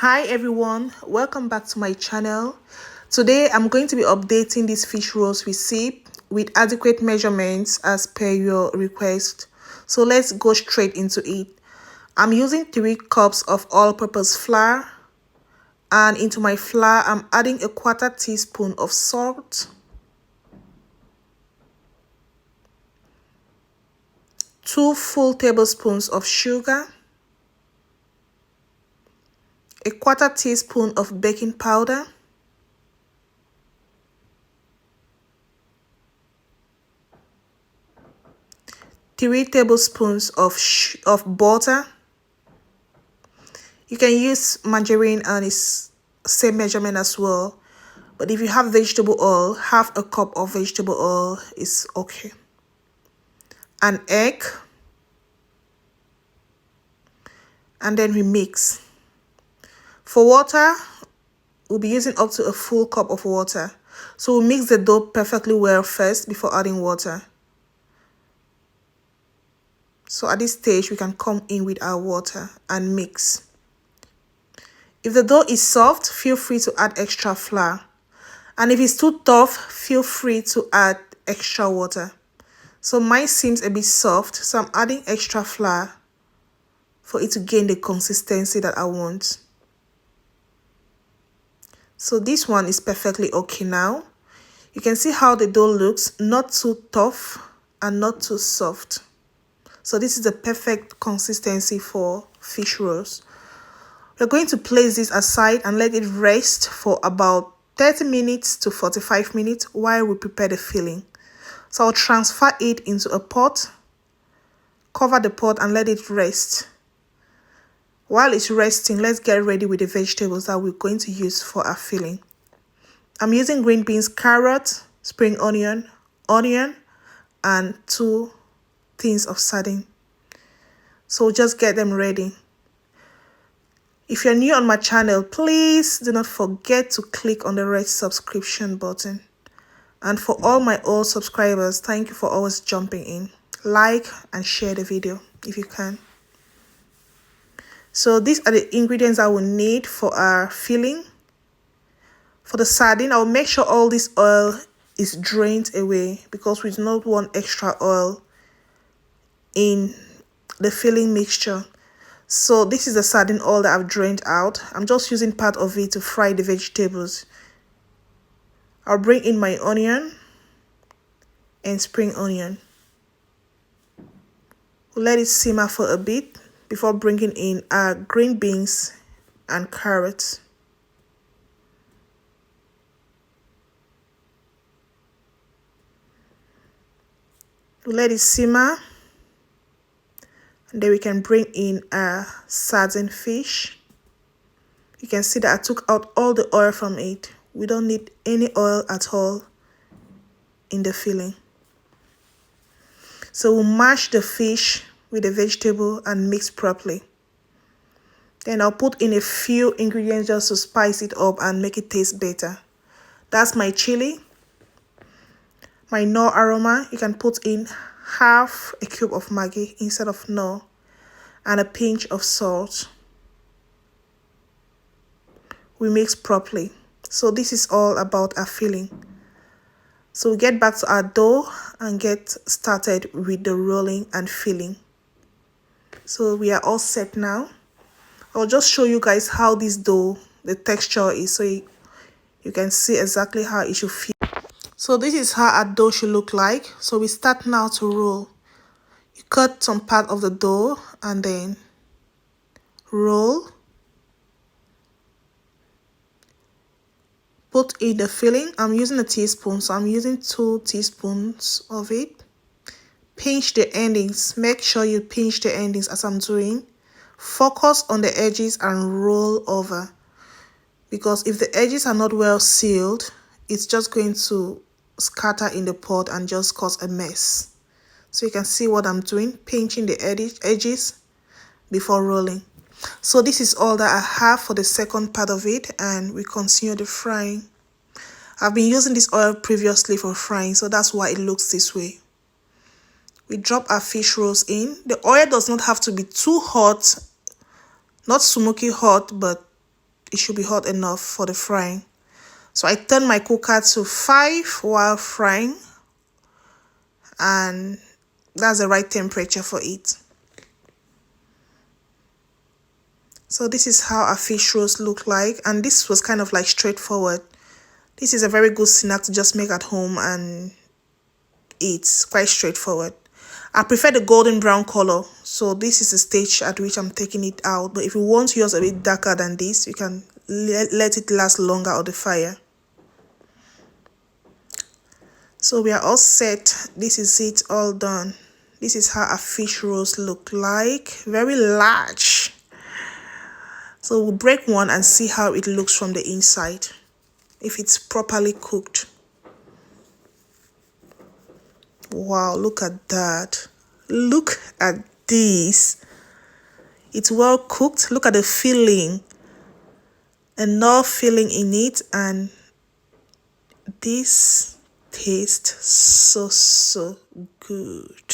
Hi everyone, welcome back to my channel. Today I'm going to be updating this fish roast recipe with adequate measurements as per your request. So let's go straight into it. I'm using 3 cups of all-purpose flour, and into my flour I'm adding a 1/4 teaspoon of salt, 2 full tablespoons of sugar, a 1/4 teaspoon of baking powder, 3 tablespoons of butter. You can use margarine and it's same measurement as well. But if you have vegetable oil, half a cup of vegetable oil is okay. An egg. And then we mix. For water, we'll be using up to a full cup of water. So we'll mix the dough perfectly well first before adding water. So at this stage, we can come in with our water and mix. If the dough is soft, feel free to add extra flour. And if it's too tough, feel free to add extra water. So mine seems a bit soft, so I'm adding extra flour for it to gain the consistency that I want. So this one is perfectly okay now. You can see how the dough looks, not too tough and not too soft. So this is the perfect consistency for fish roast. We're going to place this aside and let it rest for about 30 minutes to 45 minutes while we prepare the filling. So I'll transfer it into a pot, cover the pot and let it rest. While it's resting, let's get ready with the vegetables that we're going to use for our filling. I'm using green beans, carrot, spring onion, and 2 tins of sardine. So just get them ready. If you're new on my channel, please do not forget to click on the red subscription button. And for all my old subscribers, thank you for always jumping in. Like and share the video if you can. So these are the ingredients I will need for our filling. For the sardine, I'll make sure all this oil is drained away because we do not want extra oil in the filling mixture. So this is the sardine oil that I've drained out. I'm just using part of it to fry the vegetables. I'll bring in my onion and spring onion. We'll let it simmer for a bit before bringing in our green beans and carrots. We'll let it simmer. And then we can bring in our sardine fish. You can see that I took out all the oil from it. We don't need any oil at all in the filling. So we'll mash the fish with the vegetable and mix properly. Then I'll put in a few ingredients just to spice it up and make it taste better. That's my chili, my knorr aroma. You can put in half a cube of Maggi instead of knorr, and a pinch of salt. We mix properly. So this is all about our filling. So we get back to our dough and get started with the rolling and filling. So we are all set now. I'll just show you guys how this dough, the texture is, so you can see exactly how it should feel. So this is how our dough should look like. So we start now to roll. You cut some part of the dough and then roll. Put in the filling. I'm using a teaspoon, so I'm using 2 teaspoons of it. Pinch the endings. Make sure you pinch the endings as I'm doing. Focus on the edges and roll over. Because if the edges are not well sealed, it's just going to scatter in the pot and just cause a mess. So you can see what I'm doing, pinching the edges before rolling. So this is all that I have for the second part of it, and we continue the frying. I've been using this oil previously for frying, so that's why it looks this way. We drop our fish rolls in. The oil does not have to be too hot, not smoky hot, but it should be hot enough for the frying. So I turn my cooker to 5 while frying, and that's the right temperature for it. So this is how our fish roast look like, and this was kind of like straightforward. This is a very good snack to just make at home and eat. Quite straightforward. I prefer the golden brown color, so this is the stage at which I'm taking it out. But if you want yours a bit darker than this, you can let it last longer on the fire. So we are all set. This is it, all done. This is how a fish roast look like. Very large. So we'll break one and see how it looks from the inside, if it's properly cooked. Wow, look at that. Look at this. It's well cooked. Look at the filling. Enough filling in it, and this tastes so good.